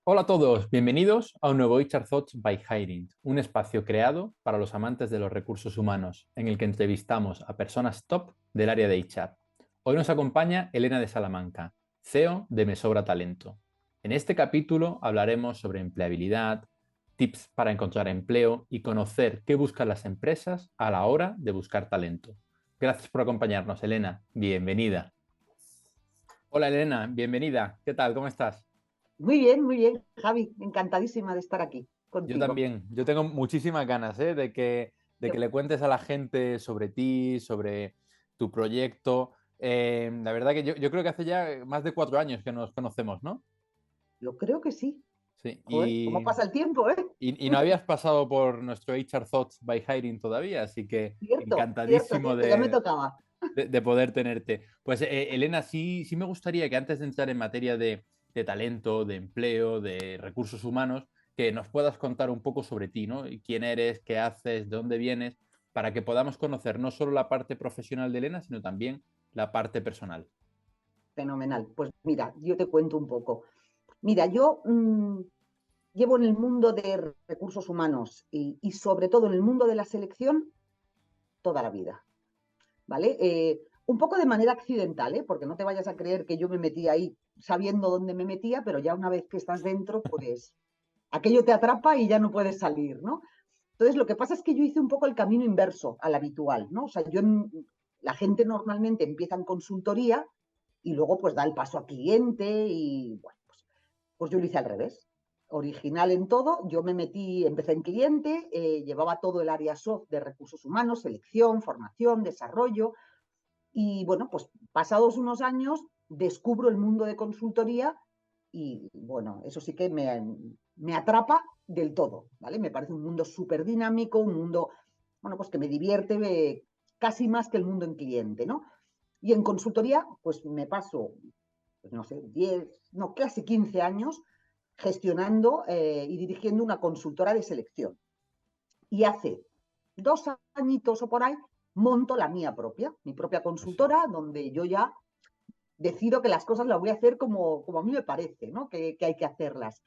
Hola a todos, bienvenidos a un nuevo HR Thoughts by Hiring, un espacio creado para los amantes de los recursos humanos, en el que entrevistamos a personas top del área de HR. Hoy nos acompaña Elena de Salamanca, CEO de Me Sobra Talento. En este capítulo hablaremos sobre empleabilidad, tips para encontrar empleo y conocer qué buscan las empresas a la hora de buscar talento. Gracias por acompañarnos, Elena. Bienvenida. Hola, Elena, bienvenida. ¿Qué tal? ¿Cómo estás? Muy bien, Javi, encantadísima de estar aquí Yo contigo. también, yo tengo muchísimas ganas, de que le cuentes a la gente sobre ti, sobre tu proyecto. La verdad que yo creo que hace ya más de 4 años que nos conocemos, ¿no? Yo creo que sí. Sí, Joder, ¿cómo pasa el tiempo, eh? y no habías pasado por nuestro HR Thoughts by Hiring todavía, así que encantadísimo Cierto, ya me tocaba. de poder tenerte. Pues Elena, sí me gustaría que antes de entrar en materia de talento, de empleo, de recursos humanos, que nos puedas contar un poco sobre ti, ¿no? Y quién eres, qué haces, de dónde vienes, para que podamos conocer no solo la parte profesional de Elena, sino también la parte personal. Fenomenal. Pues mira, yo te cuento un poco. Mira, yo llevo en el mundo de recursos humanos y sobre todo en el mundo de la selección toda la vida, ¿vale? Un poco de manera accidental, ¿eh? Porque no te vayas a creer que yo me metí ahí sabiendo dónde me metía, pero ya una vez que estás dentro, pues aquello te atrapa y ya no puedes salir, ¿no? Entonces, lo que pasa es que yo hice un poco el camino inverso al habitual, ¿no? O sea, la gente normalmente empieza en consultoría y luego pues da el paso a cliente y bueno, pues yo lo hice al revés. Original en todo, yo me metí, empecé en cliente, llevaba todo el área soft de recursos humanos, selección, formación, desarrollo y bueno, pues pasados unos años descubro el mundo de consultoría y bueno, eso sí que me atrapa del todo, ¿vale? Me parece un mundo súper dinámico, un mundo, bueno, pues que me divierte casi más que el mundo en cliente, ¿no? Y en consultoría, pues me paso, pues no sé, 10, no, casi 15 años gestionando y dirigiendo una consultora de selección. Y hace 2 añitos o por ahí monto la mía propia, mi propia Eso. consultora, donde yo ya decido que las cosas las voy a hacer como a mí me parece, ¿no? Que hay que hacerlas.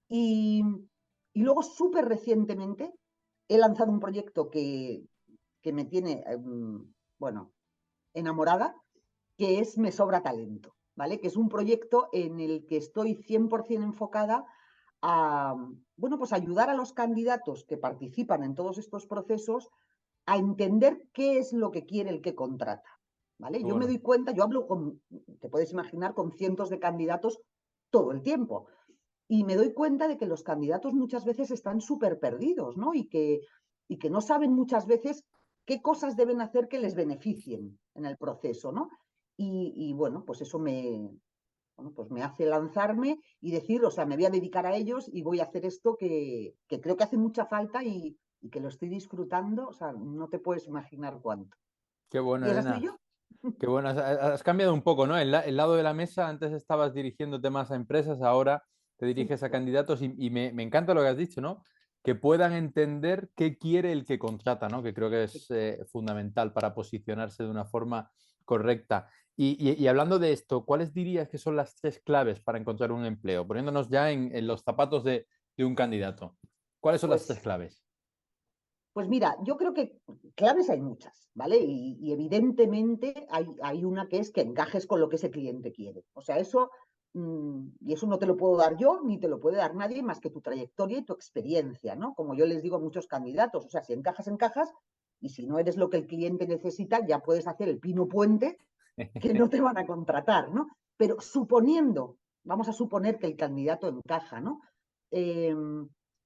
Y, y luego, súper recientemente, he lanzado un proyecto que me tiene, bueno, enamorada, que es Me Sobra Talento, ¿vale? Que es un proyecto en el que estoy 100% enfocada a, bueno, pues ayudar a los candidatos que participan en todos estos procesos a entender qué es lo que quiere el que contrata, ¿vale? Qué Yo me bueno. doy cuenta, yo hablo con, te puedes imaginar, con cientos de candidatos todo el tiempo. Y me doy cuenta de que los candidatos muchas veces están súper perdidos, ¿no? Y que no saben muchas veces qué cosas deben hacer que les beneficien en el proceso, ¿no? Y bueno, pues eso bueno, pues me hace lanzarme y decir, o sea, me voy a dedicar a ellos y voy a hacer esto que creo que hace mucha falta y que lo estoy disfrutando, o sea, no te puedes imaginar cuánto. Qué bueno, Y esa soy Elena. yo. Qué bueno, has cambiado un poco, ¿no? El lado de la mesa, antes estabas dirigiéndote más a empresas, ahora te diriges a Justo. candidatos y me encanta lo que has dicho, ¿no? Que puedan entender qué quiere el que contrata, ¿no? Que creo que es fundamental para posicionarse de una forma correcta. Y hablando de esto, ¿cuáles dirías que son las tres claves para encontrar un empleo? Poniéndonos ya en los zapatos de un candidato. ¿Cuáles son las tres Pues claves? Pues mira, yo creo que claves hay muchas, ¿vale? Y evidentemente hay una que es que encajes con lo que ese cliente quiere. O sea, eso, y eso no te lo puedo dar yo, ni te lo puede dar nadie más que tu trayectoria y tu experiencia, ¿no? Como yo les digo a muchos candidatos, o sea, si encajas, encajas, y si no eres lo que el cliente necesita, ya puedes hacer el pino puente que no te van a contratar, ¿no? Pero suponiendo, vamos a suponer que el candidato encaja, ¿no? Eh,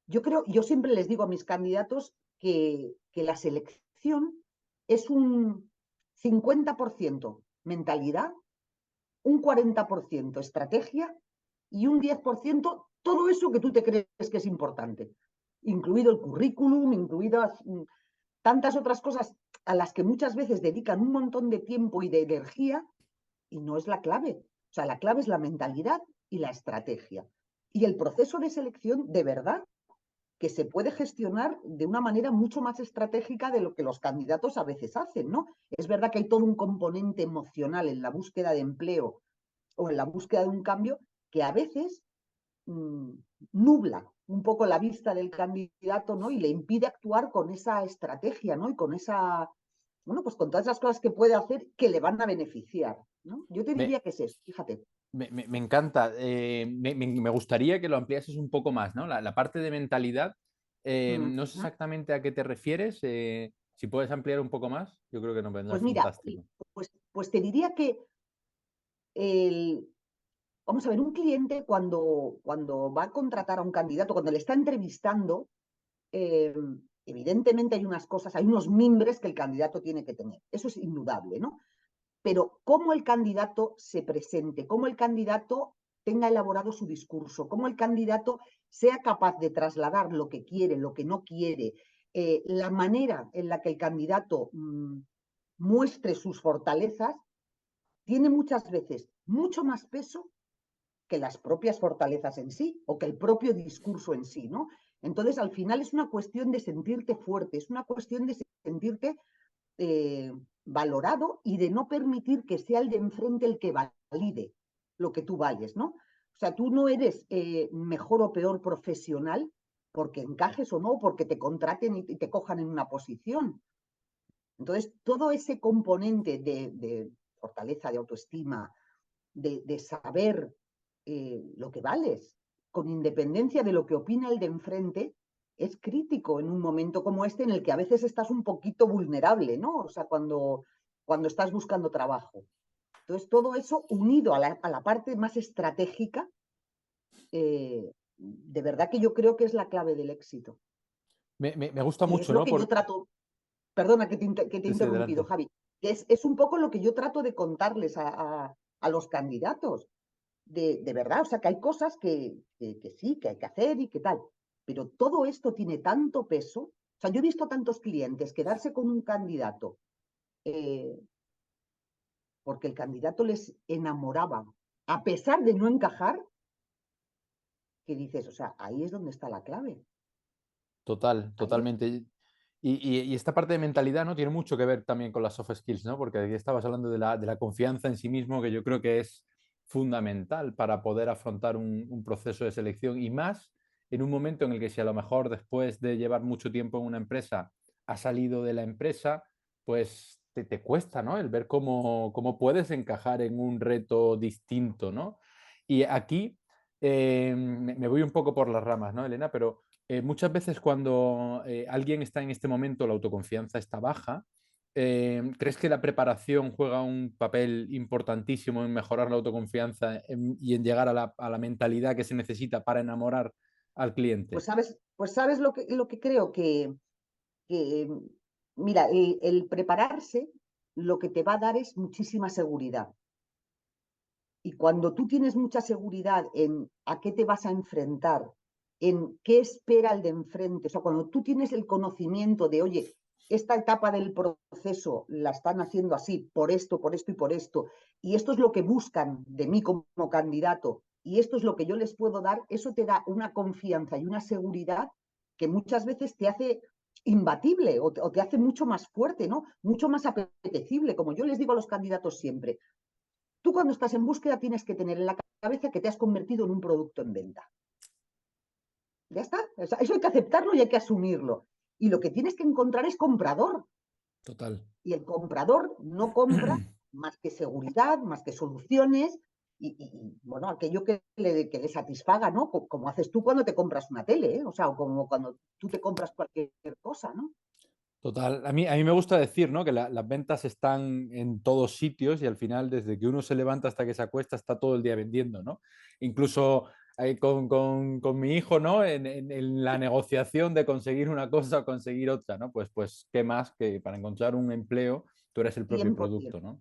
yo siempre les digo a mis candidatos que la selección es un 50% mentalidad, un 40% estrategia y un 10% todo eso que tú te crees que es importante, incluido el currículum, incluidas tantas otras cosas a las que muchas veces dedican un montón de tiempo y de energía y no es la clave. O sea, la clave es la mentalidad y la estrategia. Y el proceso de selección, de verdad, que se puede gestionar de una manera mucho más estratégica de lo que los candidatos a veces hacen, ¿no? Es verdad que hay todo un componente emocional en la búsqueda de empleo o en la búsqueda de un cambio que a veces mm, nubla un poco la vista del candidato, ¿no? Y le impide actuar con esa estrategia, ¿no? Y con esa, bueno, pues con todas las cosas que puede hacer que le van a beneficiar, ¿no? Yo te Me, diría que es eso, fíjate. me encanta. Me gustaría que lo ampliases un poco más, ¿no? La parte de mentalidad, no sé Ujú. exactamente a qué te refieres. Si puedes ampliar un poco más, yo creo que nos vendrá Pues mira, fantástico. pues te diría que el, vamos a ver, un cliente cuando va a contratar a un candidato, cuando le está entrevistando, eh, evidentemente hay unas cosas, hay unos mimbres que el candidato tiene que tener. Eso es indudable, ¿no? Pero cómo el candidato se presente, cómo el candidato tenga elaborado su discurso, cómo el candidato sea capaz de trasladar lo que quiere, lo que no quiere, la manera en la que el candidato muestre sus fortalezas, tiene muchas veces mucho más peso que las propias fortalezas en sí o que el propio discurso en sí, ¿no? Entonces, al final es una cuestión de sentirte fuerte, es una cuestión de sentirte valorado y de no permitir que sea el de enfrente el que valide lo que tú vales, ¿no? O sea, tú no eres mejor o peor profesional porque encajes o no, porque te contraten y te cojan en una posición. Entonces, todo ese componente de fortaleza, de autoestima, de saber lo que vales, con independencia de lo que opina el de enfrente, es crítico en un momento como este en el que a veces estás un poquito vulnerable, ¿no? O sea, cuando estás buscando trabajo. Entonces, todo eso unido a la parte más estratégica, de verdad que yo creo que es la clave del éxito. Me gusta Y es mucho, lo ¿no? que yo trato, perdona que te he Sí, sí, interrumpido, adelante. Javi, que es un poco lo que yo trato de contarles a los candidatos de verdad, o sea, que hay cosas que sí, que hay que hacer y que tal, pero todo esto tiene tanto peso, o sea, yo he visto a tantos clientes quedarse con un candidato eh, porque el candidato les enamoraba, a pesar de no encajar, que dices, o sea, ahí es donde está la clave, Total, ahí es. totalmente. Y esta parte de mentalidad, ¿no? Tiene mucho que ver también con las soft skills, ¿no? Porque aquí estabas hablando de la confianza en sí mismo, que yo creo que es fundamental para poder afrontar un proceso de selección y más en un momento en el que si a lo mejor después de llevar mucho tiempo en una empresa has salido de la empresa, pues te cuesta, ¿no? El ver cómo puedes encajar en un reto distinto, ¿no? Y aquí me voy un poco por las ramas, ¿no, Elena? Pero muchas veces cuando alguien está en este momento, la autoconfianza está baja, ¿crees que la preparación juega un papel importantísimo en mejorar la autoconfianza y en llegar a a la mentalidad que se necesita para enamorar al cliente? Pues sabes lo que creo que mira, el prepararse lo que te va a dar es muchísima seguridad. Y cuando tú tienes mucha seguridad en a qué te vas a enfrentar, en qué espera el de enfrente, o sea, cuando tú tienes el conocimiento de, oye, esta etapa del proceso la están haciendo así, por esto y esto es lo que buscan de mí como candidato, y esto es lo que yo les puedo dar, eso te da una confianza y una seguridad que muchas veces te hace imbatible o te hace mucho más fuerte, ¿no? Mucho más apetecible, como yo les digo a los candidatos siempre. Tú cuando estás en búsqueda tienes que tener en la cabeza que te has convertido en un producto en venta. Ya está. O sea, eso hay que aceptarlo y hay que asumirlo. Y lo que tienes que encontrar es comprador. Total. Y el comprador no compra más que seguridad, más que soluciones bueno, aquello que le satisfaga, ¿no? Como haces tú cuando te compras una tele, ¿eh? O sea, o como cuando tú te compras cualquier cosa, ¿no? Total. A mí me gusta decir, ¿no? Que las ventas están en todos sitios y al final, desde que uno se levanta hasta que se acuesta, está todo el día vendiendo, ¿no? Incluso con mi hijo, ¿no? En la negociación de conseguir una cosa o conseguir otra, ¿no? Pues, ¿qué más que para encontrar un empleo, tú eres el propio 100%. producto, ¿no?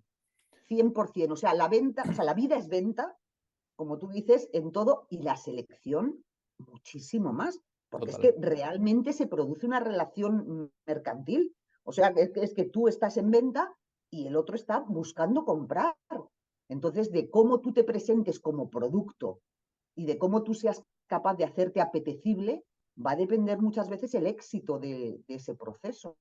100%. O sea, la venta, o sea, la vida es venta, como tú dices, en todo, y la selección muchísimo más, porque es Total. que realmente se produce una relación mercantil. O sea, es que tú estás en venta y el otro está buscando comprar. Entonces, de cómo tú te presentes como producto y de cómo tú seas capaz de hacerte apetecible, va a depender muchas veces el éxito de ese proceso.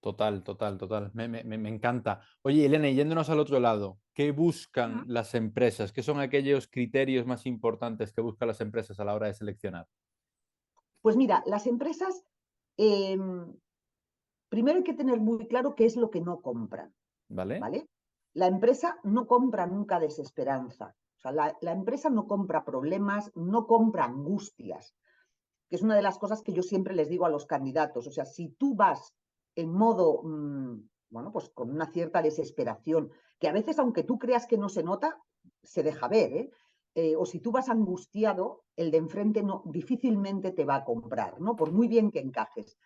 Total, total, total. Me encanta. Oye, Elena, y yéndonos al otro lado, ¿qué buscan Ujú. las empresas? ¿Qué son aquellos criterios más importantes que buscan las empresas a la hora de seleccionar? Pues mira, las empresas, em, primero hay que tener muy claro qué es lo que no compran, ¿Vale? ¿vale? La empresa no compra nunca desesperanza. O sea, la empresa no compra problemas, no compra angustias, que es una de las cosas que yo siempre les digo a los candidatos. O sea, si tú vas en modo, bueno, pues con una cierta desesperación, que a veces, aunque tú creas que no se nota, se deja ver, ¿eh? O si tú vas angustiado, el de enfrente no, difícilmente te va a comprar, ¿no? Por muy bien que encajes.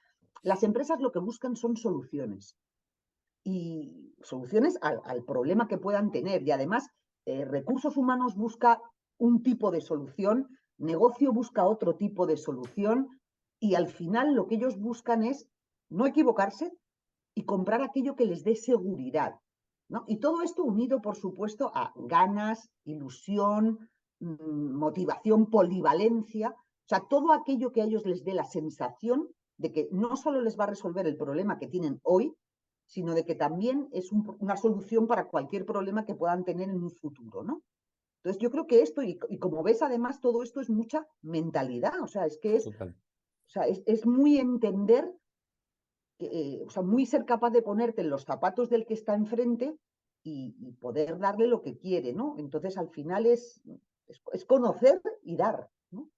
Las empresas lo que buscan son soluciones y soluciones al problema que puedan tener. Y además, recursos humanos busca un tipo de solución, negocio busca otro tipo de solución y al final lo que ellos buscan es no equivocarse y comprar aquello que les dé seguridad, ¿no? Y todo esto unido, por supuesto, a ganas, ilusión, motivación, polivalencia, o sea, todo aquello que a ellos les dé la sensación de que no solo les va a resolver el problema que tienen hoy, sino de que también es una solución para cualquier problema que puedan tener en un futuro, ¿no? Entonces yo creo que esto, y como ves además, todo esto es mucha mentalidad, o sea, es que Total. o sea, es muy entender, o sea, muy ser capaz de ponerte en los zapatos del que está enfrente y poder darle lo que quiere, ¿no? Entonces al final es conocer y dar, ¿no?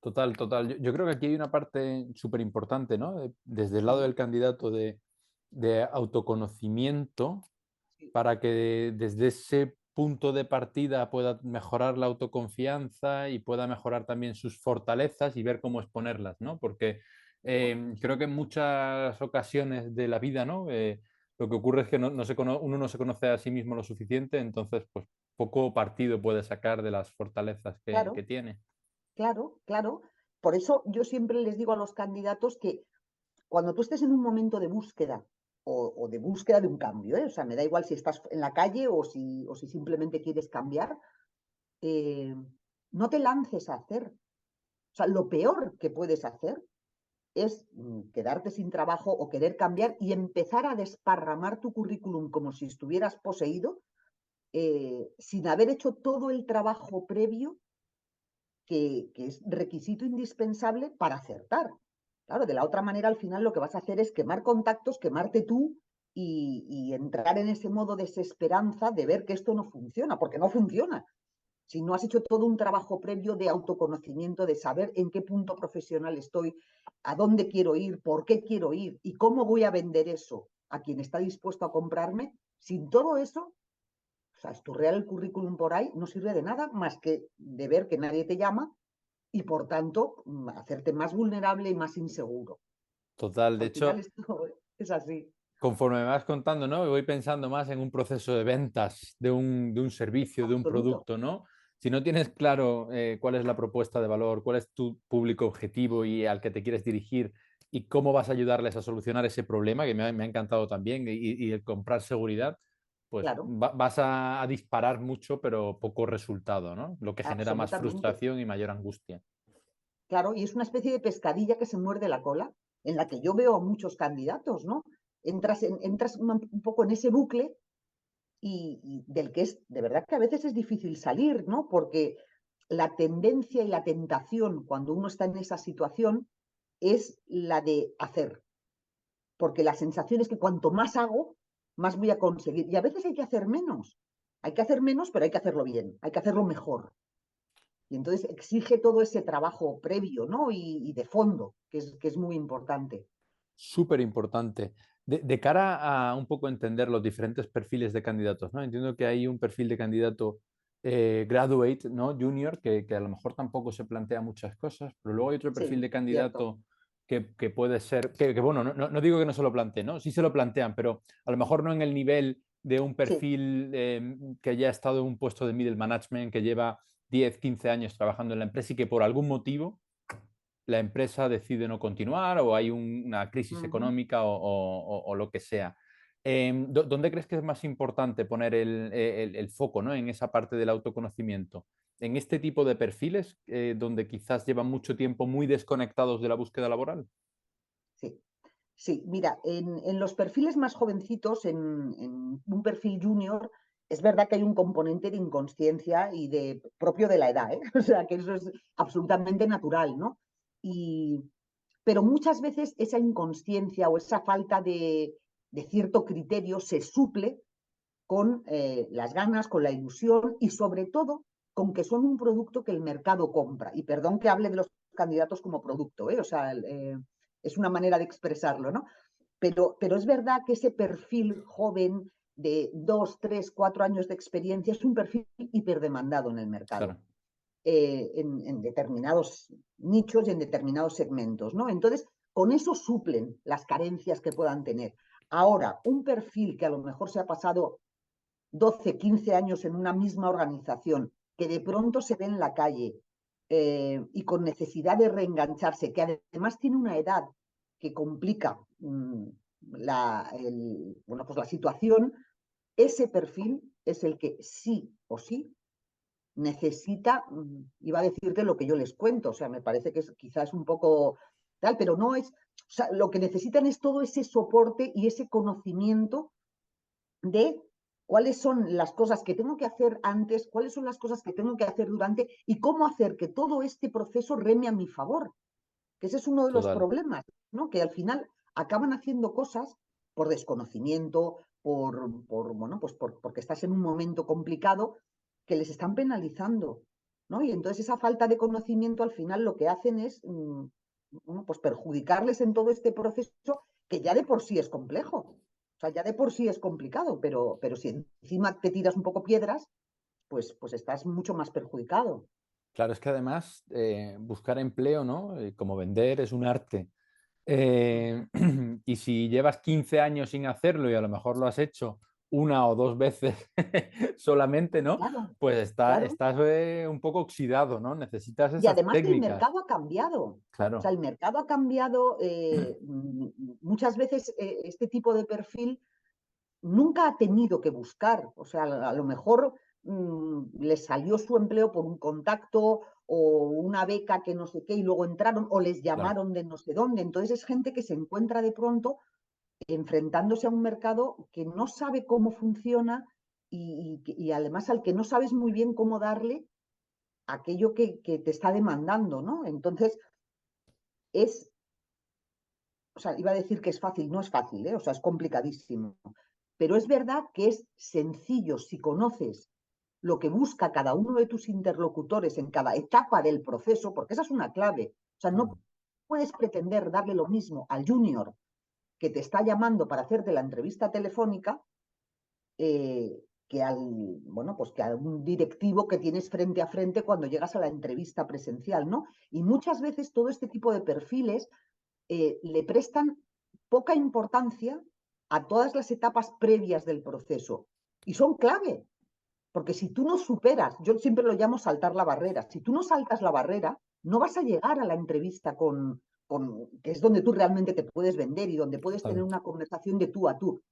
Total, total. Yo creo que aquí hay una parte súper importante, ¿no? Desde el lado Sí, del candidato de autoconocimiento sí, para que desde ese punto de partida pueda mejorar la autoconfianza y pueda mejorar también sus fortalezas y ver cómo exponerlas, ¿no? Porque claro. creo que en muchas ocasiones de la vida, ¿no? Lo que ocurre es que uno no se conoce a sí mismo lo suficiente, entonces, pues poco partido puede sacar de las fortalezas que Claro, tiene. claro, claro. Por eso yo siempre les digo a los candidatos que cuando tú estés en un momento de búsqueda o de búsqueda de un cambio, ¿eh? O sea, me da igual si estás en la calle o si simplemente quieres cambiar, eh, no te lances a hacer. O sea, lo peor que puedes hacer es quedarte sin trabajo o querer cambiar y empezar a desparramar tu currículum como si estuvieras poseído, sin haber hecho todo el trabajo previo que es requisito indispensable para acertar. Claro, de la otra manera, al final lo que vas a hacer es quemar contactos, quemarte tú y entrar en ese modo de desesperanza de ver que esto no funciona, porque no funciona. Si no has hecho todo un trabajo previo de autoconocimiento, de saber en qué punto profesional estoy, a dónde quiero ir, por qué quiero ir y cómo voy a vender eso a quien está dispuesto a comprarme, sin todo eso, o sea, esturrear el currículum por ahí no sirve de nada más que de ver que nadie te llama y por tanto hacerte más vulnerable y más inseguro. Total, de Al final hecho, esto es así. conforme me vas contando, ¿no? Voy pensando más en un proceso de ventas de un servicio, de un Absoluto. producto, ¿no? Si no tienes claro cuál es la propuesta de valor, cuál es tu público objetivo y al que te quieres dirigir y cómo vas a ayudarles a solucionar ese problema, que me ha encantado también, y el comprar seguridad, pues Claro, vas a disparar mucho, pero poco resultado, ¿no? Lo que genera más absolutamente. frustración y mayor angustia. Claro, y es una especie de pescadilla que se muerde la cola, en la que yo veo a muchos candidatos, ¿no? Entras un poco en ese bucle y del que es, de verdad que a veces es difícil salir, ¿no? Porque la tendencia y la tentación cuando uno está en esa situación es la de hacer, porque la sensación es que cuanto más hago, más voy a conseguir. Y a veces hay que hacer menos. Hay que hacer menos, pero hay que hacerlo bien, hay que hacerlo mejor. Y entonces exige todo ese trabajo previo, ¿no? Y de fondo, que es muy importante. Súper importante. De cara a un poco entender los diferentes perfiles de candidatos, ¿no? Entiendo que hay un perfil de candidato graduate, ¿no? Junior, que a lo mejor tampoco se plantea muchas cosas, pero luego hay otro perfil Sí, de cierto. candidato que puede ser, bueno, no digo que no se lo planteen, ¿no? Sí se lo plantean, pero a lo mejor no en el nivel de un Sí. perfil que ya ha estado en un puesto de middle management, que lleva 10 15 años trabajando en la empresa y que por algún motivo la empresa decide no continuar o hay una crisis Ujú. económica o lo que sea. ¿Dónde crees que es más importante poner el foco, ¿no? En esa parte del autoconocimiento? ¿En este tipo de perfiles donde quizás llevan mucho tiempo muy desconectados de la búsqueda laboral? Sí. Sí, mira, en los perfiles más jovencitos, en un perfil junior, es verdad que hay un componente de inconsciencia y de propio de la edad, ¿eh? O sea, que eso es absolutamente natural, ¿no? Y, pero muchas veces esa inconsciencia o esa falta de cierto criterio se suple con las ganas, con la ilusión y sobre todo con que son un producto que el mercado compra. Y perdón que hable de los candidatos como producto, ¿eh? O sea, es una manera de expresarlo, ¿no? Pero es verdad que ese perfil joven de 2, 3, 4 años de experiencia es un perfil hiperdemandado en el mercado, Claro, en determinados nichos y en determinados segmentos, ¿no? Entonces, con eso suplen las carencias que puedan tener. Ahora, un perfil que a lo mejor se ha pasado 12, 15 años en una misma organización, que de pronto se ve en la calle y con necesidad de reengancharse, que además tiene una edad que complica bueno, pues la situación, ese perfil es el que sí o sí necesita, iba a decirte lo que yo les cuento, o sea, me parece que quizás un poco tal, pero no es, o sea, lo que necesitan es todo ese soporte y ese conocimiento de cuáles son las cosas que tengo que hacer antes, cuáles son las cosas que tengo que hacer durante y cómo hacer que todo este proceso reme a mi favor, que ese es uno de los total. problemas, ¿no? Que al final acaban haciendo cosas por desconocimiento, bueno, pues porque estás en un momento complicado que les están penalizando, ¿no? Y entonces esa falta de conocimiento al final lo que hacen es, bueno, pues perjudicarles en todo este proceso que ya de por sí es complejo. O sea, ya de por sí es complicado, pero si encima te tiras un poco piedras, pues estás mucho más perjudicado. Claro, es que además buscar empleo, ¿no? Como vender es un arte. Mm. Y si llevas 15 años sin hacerlo y a lo mejor lo has hecho una o dos veces solamente, ¿no? Claro, Pues claro. estás un poco oxidado, ¿no? Necesitas Y esas además el técnicas. mercado ha cambiado. O sea, Claro, el mercado ha cambiado. Muchas veces este tipo de perfil nunca ha tenido que buscar. O sea, a lo mejor les salió su empleo por un contacto o una beca que no sé qué y luego entraron o les claro, llamaron de no sé dónde. Entonces es gente que se encuentra de pronto enfrentándose a un mercado que no sabe cómo funciona y además al que no sabes muy bien cómo darle aquello que te está demandando, ¿no? Entonces, es, o sea, iba a decir que es fácil, no es fácil, ¿eh? O sea, es complicadísimo. Pero es verdad que es sencillo si conoces lo que busca cada uno de tus interlocutores en cada etapa del proceso, porque esa es una clave. O sea, no claro. puedes pretender darle lo mismo al junior que te está llamando para hacerte la entrevista telefónica que al, bueno, pues que a un directivo que tienes frente a frente cuando llegas a la entrevista presencial, ¿no? Y muchas veces todo este tipo de perfiles le prestan poca importancia a todas las etapas previas del proceso y son clave, porque si tú no superas, yo siempre lo llamo saltar la barrera, si tú no saltas la barrera, no vas a llegar a la entrevista que es donde tú realmente te puedes vender y donde puedes tener Total. una conversación de tú a tú.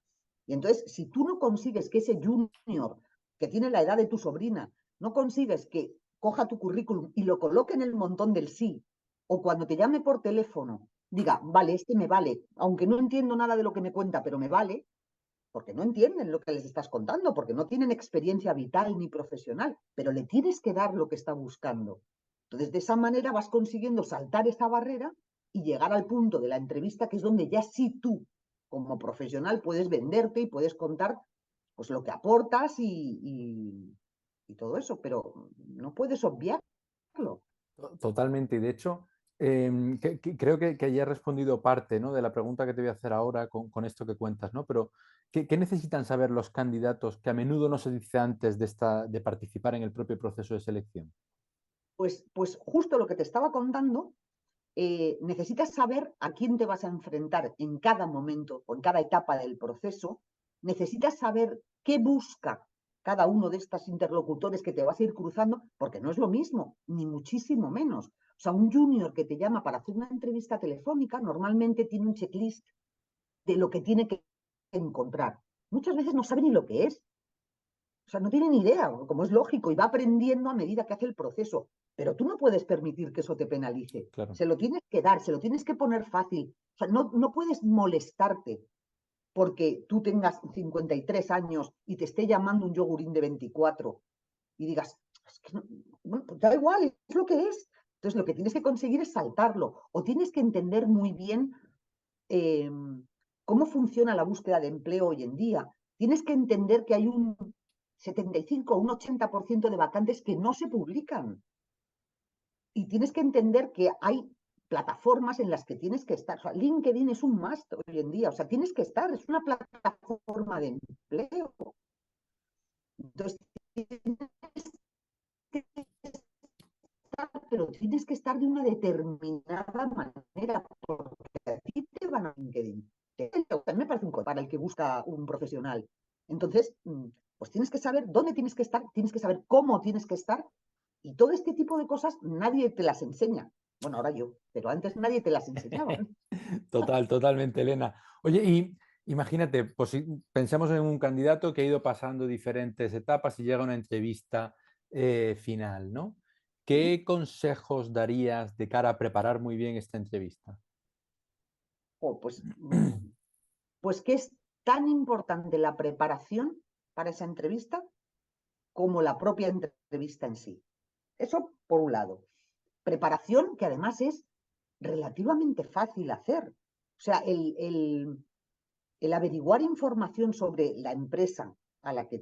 Y entonces, si tú no consigues que ese junior que tiene la edad de tu sobrina, no consigues que coja tu currículum y lo coloque en el montón del sí, o cuando te llame por teléfono, diga, vale, este me vale, aunque no entiendo nada de lo que me cuenta, pero me vale, porque no entienden lo que les estás contando, porque no tienen experiencia vital ni profesional, pero le tienes que dar lo que está buscando. Entonces, de esa manera vas consiguiendo saltar esa barrera y llegar al punto de la entrevista, que es donde ya sí tú, como profesional, puedes venderte y puedes contar pues lo que aportas y todo eso, pero no puedes obviarlo. Totalmente. Y de hecho, creo que ya he respondido parte, ¿no? De la pregunta que te voy a hacer ahora con esto que cuentas, ¿no? Pero, ¿qué necesitan saber los candidatos que a menudo no se dice antes de participar en el propio proceso de selección? Pues justo lo que te estaba contando, necesitas saber a quién te vas a enfrentar en cada momento o en cada etapa del proceso, necesitas saber qué busca cada uno de estos interlocutores que te vas a ir cruzando, porque no es lo mismo, ni muchísimo menos. O sea, un junior que te llama para hacer una entrevista telefónica normalmente tiene un checklist de lo que tiene que encontrar. Muchas veces no sabe ni lo que es. O sea, no tiene ni idea, como es lógico, y va aprendiendo a medida que hace el proceso. pero tú no puedes permitir que eso te penalice. Claro. Se lo tienes que dar, se lo tienes que poner fácil. O sea, no puedes molestarte porque tú tengas 53 años y te esté llamando un yogurín de 24 y digas, es que no, bueno, pues da igual, es lo que es. Entonces, lo que tienes que conseguir es saltarlo, o tienes que entender muy bien cómo funciona la búsqueda de empleo hoy en día. Tienes que entender que hay un 75 o un 80% de vacantes que no se publican. Y tienes que entender que hay plataformas en las que tienes que estar. O sea, LinkedIn es un must hoy en día. O sea, tienes que estar, es una plataforma de empleo. Entonces, tienes que estar, pero tienes que estar de una determinada manera, porque a ti te van a LinkedIn. A mí me parece un código para el que busca un profesional. Entonces, pues tienes que saber dónde tienes que estar, tienes que saber cómo tienes que estar, y todo este tipo de cosas nadie te las enseña. Bueno, ahora yo, pero antes nadie te las enseñaba. Totalmente, Elena. Oye, y imagínate, pues si pensamos en un candidato que ha ido pasando diferentes etapas y llega a una entrevista final, ¿no? ¿Qué consejos darías de cara a preparar muy bien esta entrevista? Oh, pues que es tan importante la preparación para esa entrevista como la propia entrevista en sí. Eso por un lado. Preparación que además es relativamente fácil hacer. O sea, el averiguar información sobre la empresa a la que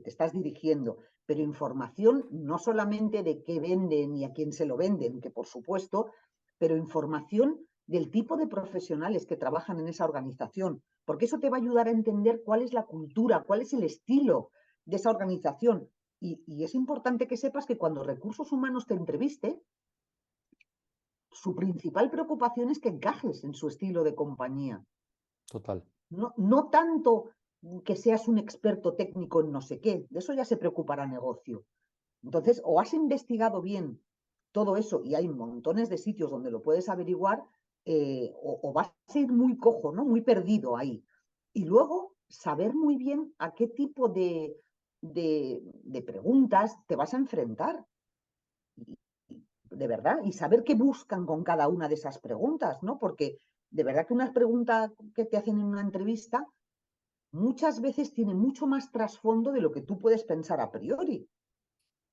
te estás dirigiendo, pero información no solamente de qué venden y a quién se lo venden, que por supuesto, pero información del tipo de profesionales que trabajan en esa organización, porque eso te va a ayudar a entender cuál es la cultura, cuál es el estilo de esa organización. Y es importante que sepas que cuando Recursos Humanos te entreviste, su principal preocupación es que encajes en su estilo de compañía. Total. No tanto que seas un experto técnico en no sé qué, de eso ya se preocupará negocio. Entonces, o has investigado bien todo eso, y hay montones de sitios donde lo puedes averiguar, o vas a ir muy cojo, ¿no? Muy perdido ahí. Y luego, saber muy bien a qué tipo de preguntas te vas a enfrentar. De verdad, y saber qué buscan con cada una de esas preguntas, ¿no? Porque de verdad que una pregunta que te hacen en una entrevista muchas veces tiene mucho más trasfondo de lo que tú puedes pensar a priori.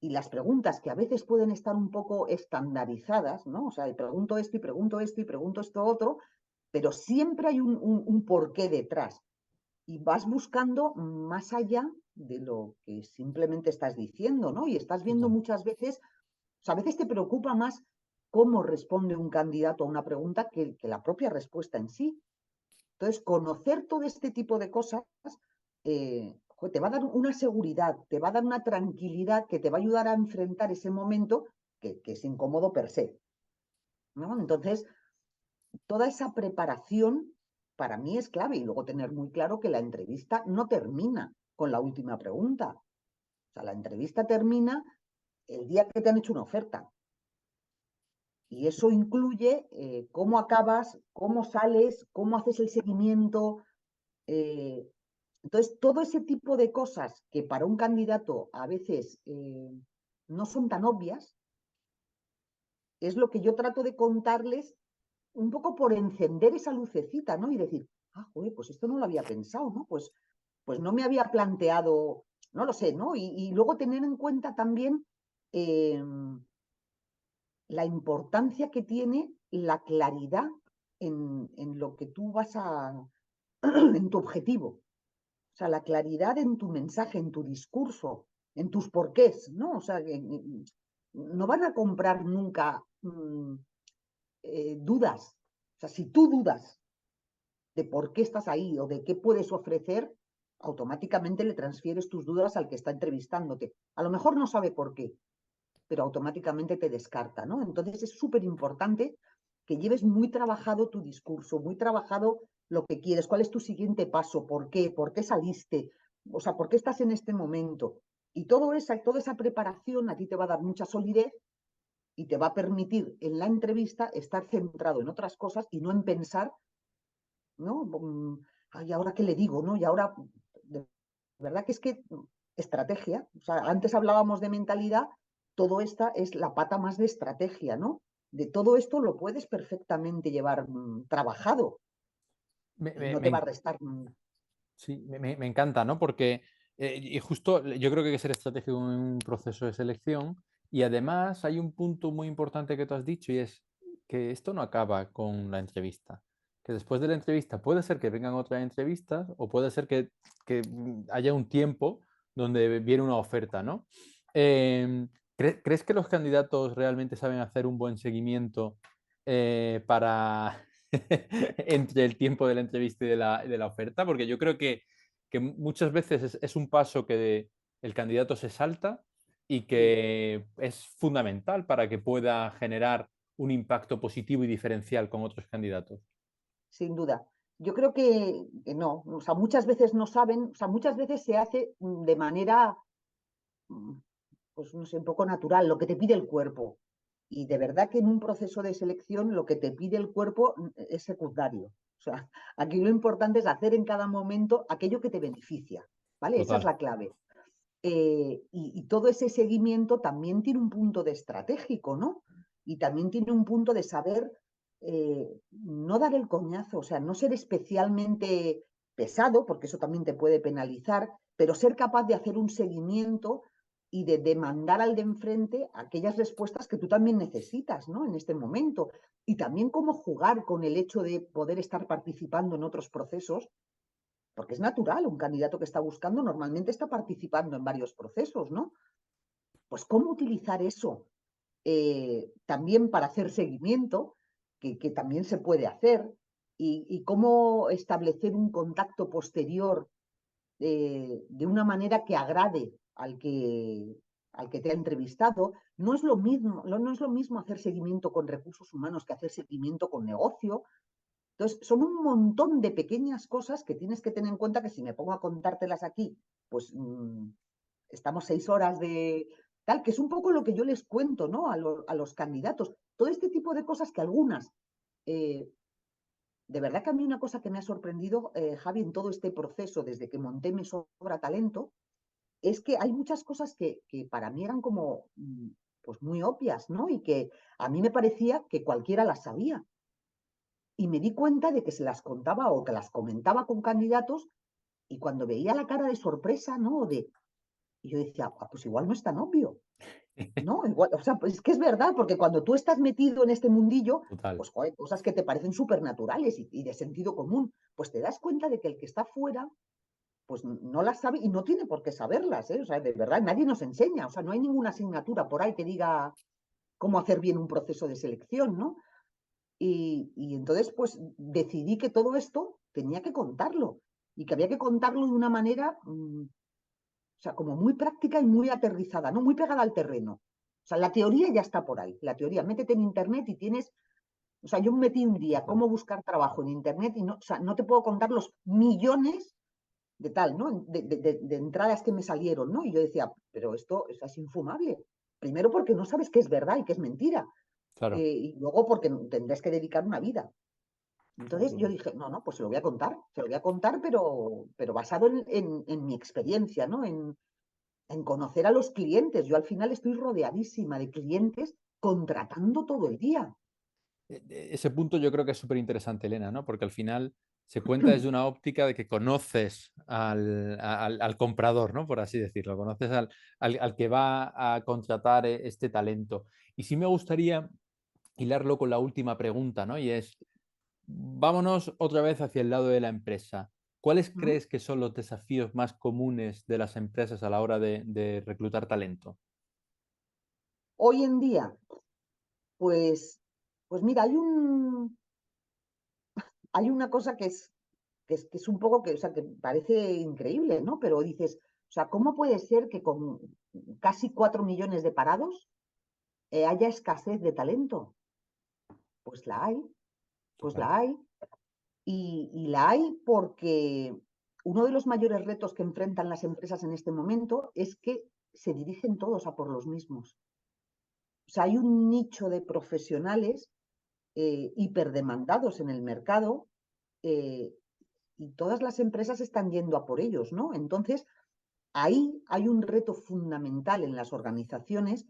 Y las preguntas que a veces pueden estar un poco estandarizadas, ¿no? O sea, y pregunto esto y pregunto esto y pregunto esto otro, pero siempre hay un porqué detrás. Y vas buscando más allá de lo que simplemente estás diciendo, ¿no? Y estás viendo Total. muchas veces, o sea, a veces te preocupa más cómo responde un candidato a una pregunta que la propia respuesta en sí. Entonces, conocer todo este tipo de cosas te va a dar una seguridad, te va a dar una tranquilidad que te va a ayudar a enfrentar ese momento que es incómodo per se, ¿no? Entonces, toda esa preparación para mí es clave, y luego tener muy claro que la entrevista no termina con la última pregunta. O sea, la entrevista termina el día que te han hecho una oferta. Y eso incluye cómo acabas, cómo sales, cómo haces el seguimiento. eh, Entonces, todo ese tipo de cosas que para un candidato a veces no son tan obvias, es lo que yo trato de contarles un poco por encender esa lucecita, ¿no? Y decir, ah, joder, pues esto no lo había pensado, ¿no? Pues no me había planteado, no lo sé, ¿no? Y luego tener en cuenta también eh, la importancia que tiene la claridad en lo que tú vas a, en tu objetivo. O sea, la claridad en tu mensaje, en tu discurso, en tus porqués, ¿no? O sea, no van a comprar nunca dudas. O sea, si tú dudas de por qué estás ahí o de qué puedes ofrecer, automáticamente le transfieres tus dudas al que está entrevistándote. A lo mejor no sabe por qué, pero automáticamente te descarta, ¿no? Entonces es súper importante que lleves muy trabajado tu discurso, muy trabajado lo que quieres, cuál es tu siguiente paso, por qué saliste, o sea, por qué estás en este momento. Y toda esa preparación a ti te va a dar mucha solidez y te va a permitir en la entrevista estar centrado en otras cosas y no en pensar, ¿no? Ay, ¿ahora qué le digo, no? Y ahora, de verdad que es que estrategia, o sea, antes hablábamos de mentalidad, todo esta es la pata más de estrategia, ¿no? De todo esto lo puedes perfectamente llevar trabajado Me, y me- no te va a me restar. Sí, me encanta, ¿no? Porque y justo yo creo que hay que ser estratégico en un proceso de selección y además hay un punto muy importante que tú has dicho y es que esto no acaba con la entrevista. Que después de la entrevista puede ser que vengan otras entrevistas o puede ser que haya un tiempo donde viene una oferta, ¿no? ¿Crees que los candidatos realmente saben hacer un buen seguimiento para entre el tiempo de la entrevista y de la oferta? Porque yo creo que muchas veces es un paso que el candidato se salta y Sí, que es fundamental para que pueda generar un impacto positivo y diferencial con otros candidatos. sin duda. Yo creo que no, o sea, muchas veces no saben, o sea, muchas veces se hace de manera, mm, pues no sé, un poco natural, lo que te pide el cuerpo. Y de verdad que en un proceso de selección lo que te pide el cuerpo es secundario. O sea, aquí lo importante es hacer en cada momento aquello que te beneficia, ¿vale? Esa es Total, la clave. Y todo ese seguimiento también tiene un punto de estratégico, ¿no? Y también tiene un punto de saber no dar el coñazo, o sea, no ser especialmente pesado, porque eso también te puede penalizar, pero ser capaz de hacer un seguimiento y de demandar al de enfrente aquellas respuestas que tú también necesitas, ¿no? En este momento. Y también cómo jugar con el hecho de poder estar participando en otros procesos porque es natural, un candidato que está buscando normalmente está participando en varios procesos, ¿no? Pues cómo utilizar eso también para hacer seguimiento, que también se puede hacer, y cómo establecer un contacto posterior de una manera que agrade al que te ha entrevistado. No es lo mismo, no es lo mismo hacer seguimiento con recursos humanos que hacer seguimiento con negocio, entonces, son un montón de pequeñas cosas que tienes que tener en cuenta que si me pongo a contártelas aquí, pues estamos 6 horas de tal, que es un poco lo que yo les cuento, ¿no? A los candidatos. Todo este tipo de cosas que algunas, eh, de verdad que a mí una cosa que me ha sorprendido, Javi, en todo este proceso, desde que monté Me Sobra Talento, es que hay muchas cosas que para mí eran como, pues muy obvias, ¿no? Y que a mí me parecía que cualquiera las sabía. Y me di cuenta de que se las contaba o que las comentaba con candidatos y cuando veía la cara de sorpresa, ¿no? Y yo decía, "Ah, pues igual no es tan obvio, ¿no? Igual, o sea, pues es que es verdad, porque cuando tú estás metido en este mundillo, total. pues joder, cosas que te parecen supernaturales y de sentido común, pues te das cuenta de que el que está fuera, pues no las sabe y no tiene por qué saberlas, ¿eh? O sea, de verdad, nadie nos enseña, o sea, no hay ninguna asignatura por ahí que diga cómo hacer bien un proceso de selección, ¿no? Y entonces, pues decidí que todo esto tenía que contarlo y que había que contarlo de una manera, o sea, como muy práctica y muy aterrizada, ¿no? Muy pegada al terreno. O sea, la teoría ya está por ahí. La teoría, métete en internet y tienes, o sea, yo metí un día Total. cómo buscar trabajo en internet y no, o sea, no te puedo contar los millones de tal, ¿no? De entradas que me salieron, ¿no? Y yo decía, pero esto es infumable. Primero porque no sabes qué es verdad y qué es mentira. Claro, Y luego porque tendrás que dedicar una vida. claro, Entonces yo total. dije, no, no, pues se lo voy a contar, se lo voy a contar, pero basado en mi experiencia, ¿no? En conocer a los clientes. Yo al final estoy rodeadísima de clientes contratando todo el día. Ese punto yo creo que es súper interesante, Elena, ¿no? Porque al final se cuenta desde una óptica de que conoces al comprador, ¿no? Por así decirlo, conoces al que va a contratar este talento. Y sí me gustaría hilarlo con la última pregunta, ¿no? Y es, vámonos otra vez hacia el lado de la empresa. ¿Cuáles ¿Mm? crees que son los desafíos más comunes de las empresas a la hora de reclutar talento? Hoy en día, pues, pues mira, hay una cosa que es un poco que, o sea, que parece increíble, ¿no? Pero dices, o sea, ¿cómo puede ser que con casi 4 millones de parados haya escasez de talento? Pues la hay, pues Total. la hay. Y la hay porque uno de los mayores retos que enfrentan las empresas en este momento es que se dirigen todos a por los mismos. O sea, hay un nicho de profesionales hiperdemandados en el mercado eh, y todas las empresas están yendo a por ellos, ¿no? Entonces, ahí hay un reto fundamental en las organizaciones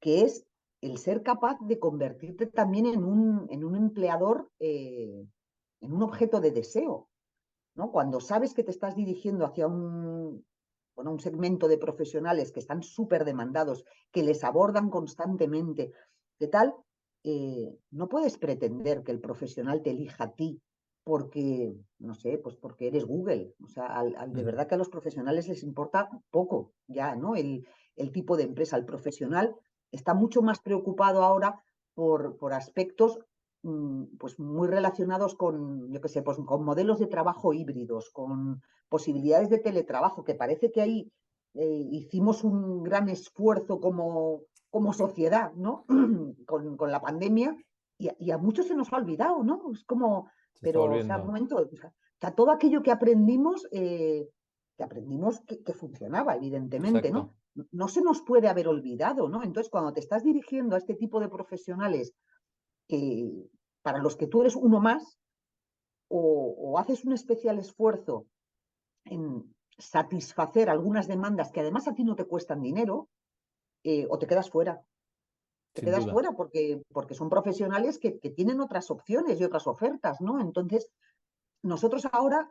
que es el ser capaz de convertirte también en un empleador, en un objeto de deseo, ¿no? Cuando sabes que te estás dirigiendo hacia un segmento de profesionales que están súper demandados, que les abordan constantemente, ¿qué tal? No puedes pretender que el profesional te elija a ti porque, no sé, pues porque eres Google. O sea, de verdad que a los profesionales les importa poco ya, ¿no? El tipo de empresa. El profesional está mucho más preocupado ahora por aspectos pues muy relacionados con, yo qué sé, pues con modelos de trabajo híbridos, con posibilidades de teletrabajo, que parece que ahí hicimos un gran esfuerzo como sociedad, ¿no? con la pandemia, y a muchos se nos ha olvidado, ¿no? Es como, Se está pero, o sea, un volviendo. momento, o sea, todo aquello que aprendimos que funcionaba, evidentemente, ¿no? Exacto. No se nos puede haber olvidado, ¿no? Entonces, cuando te estás dirigiendo a este tipo de profesionales que, para los que tú eres uno más, o haces un especial esfuerzo en satisfacer algunas demandas que además a ti no te cuestan dinero, o te quedas fuera. Te Sin quedas duda. fuera porque son profesionales que tienen otras opciones y otras ofertas, ¿no? Entonces, nosotros ahora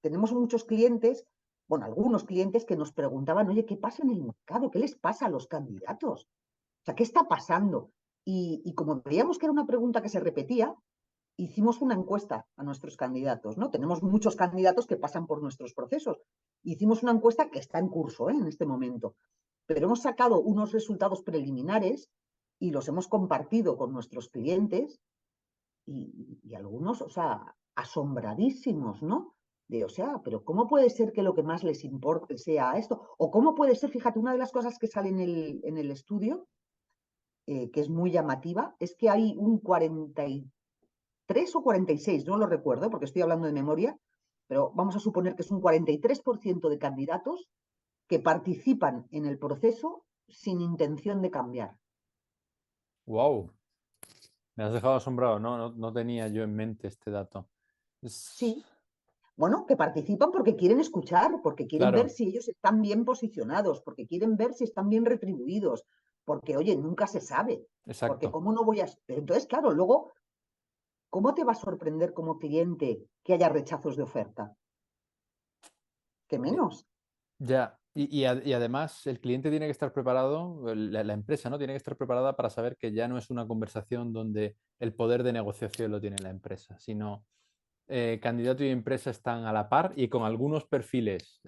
tenemos muchos clientes, bueno, algunos clientes que nos preguntaban, oye, ¿qué pasa en el mercado? ¿Qué les pasa a los candidatos? O sea, ¿qué está pasando? Y como veíamos que era una pregunta que se repetía, hicimos una encuesta a nuestros candidatos, ¿no? Tenemos muchos candidatos que pasan por nuestros procesos. Hicimos una encuesta que está en curso, en este momento, pero hemos sacado unos resultados preliminares y los hemos compartido con nuestros clientes y algunos, o sea, asombradísimos, ¿no? O sea, pero ¿cómo puede ser que lo que más les importe sea esto? O ¿cómo puede ser, fíjate, una de las cosas que sale en el estudio, que es muy llamativa, es que hay un 43 o 46, no lo recuerdo porque estoy hablando de memoria, pero vamos a suponer que es un 43% de candidatos que participan en el proceso sin intención de cambiar. Wow. Me has dejado asombrado. No tenía yo en mente este dato. Es- Sí, bueno, que participan porque quieren escuchar, porque quieren ver Claro, si ellos están bien posicionados, porque quieren ver si están bien retribuidos, porque, oye, nunca se sabe, porque exacto. cómo no voy a... Pero entonces, claro, luego, ¿cómo te va a sorprender como cliente que haya rechazos de oferta? ¿Qué Eh, menos? Ya. Y además el cliente tiene que estar preparado, la empresa, ¿no? Tiene que estar preparada para saber que ya no es una conversación donde el poder de negociación lo tiene la empresa, sino candidato y empresa están a la par y con algunos perfiles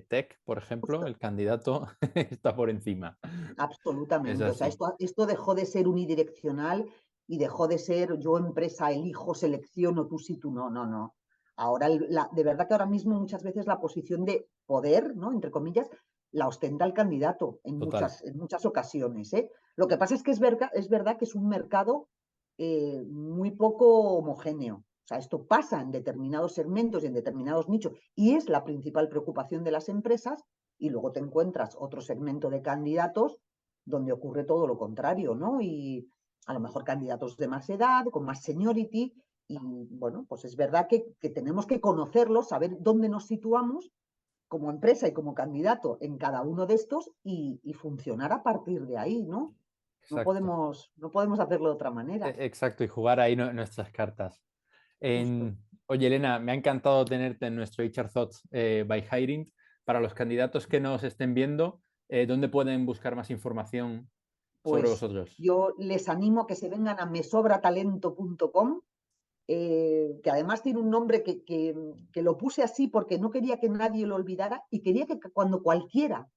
tech, por ejemplo, Justo. el candidato está por encima. Es Absolutamente. O sea, así. esto dejó de ser unidireccional y dejó de ser yo empresa elijo, selecciono, tú sí, tú no, no, no. Ahora, de verdad que ahora mismo muchas veces la posición de poder, ¿no? Entre comillas, la ostenta el candidato en Total. muchas ocasiones, ¿eh? Lo que pasa es verdad que es un mercado muy poco homogéneo. O sea, esto pasa en determinados segmentos y en determinados nichos y es la principal preocupación de las empresas, y luego te encuentras otro segmento de candidatos donde ocurre todo lo contrario, ¿no? Y a lo mejor candidatos de más edad, con más seniority, y bueno, pues es verdad que tenemos que conocerlos, saber dónde nos situamos como empresa y como candidato en cada uno de estos y funcionar a partir de ahí, ¿no? No Exacto. podemos, no podemos hacerlo de otra manera. Exacto. Y jugar ahí nuestras cartas. Justo. Oye, Elena, me ha encantado tenerte en nuestro HR Thoughts by Hiring. Para los candidatos que nos estén viendo, ¿dónde pueden buscar más información sobre Pues vosotros? yo les animo a que se vengan a mesobratalento.com, que además tiene un nombre que lo puse así porque no quería que nadie lo olvidara y quería que cuando cualquiera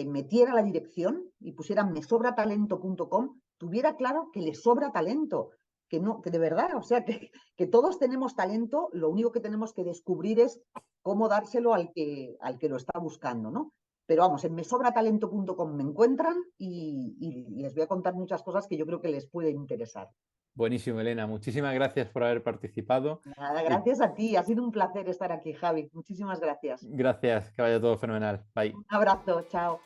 metiera la dirección y pusiera mesobratalento.com, tuviera claro que le sobra talento, que no, que de verdad, o sea, que todos tenemos talento, lo único que tenemos que descubrir es cómo dárselo al que lo está buscando, ¿no? Pero vamos, en mesobratalento.com me encuentran y les voy a contar muchas cosas que yo creo que les puede interesar. Buenísimo, Elena. Muchísimas gracias por haber participado Nada, y gracias a ti, ha sido un placer estar aquí, Javi. Muchísimas gracias. gracias, que vaya todo fenomenal. Bye. Un abrazo, chao.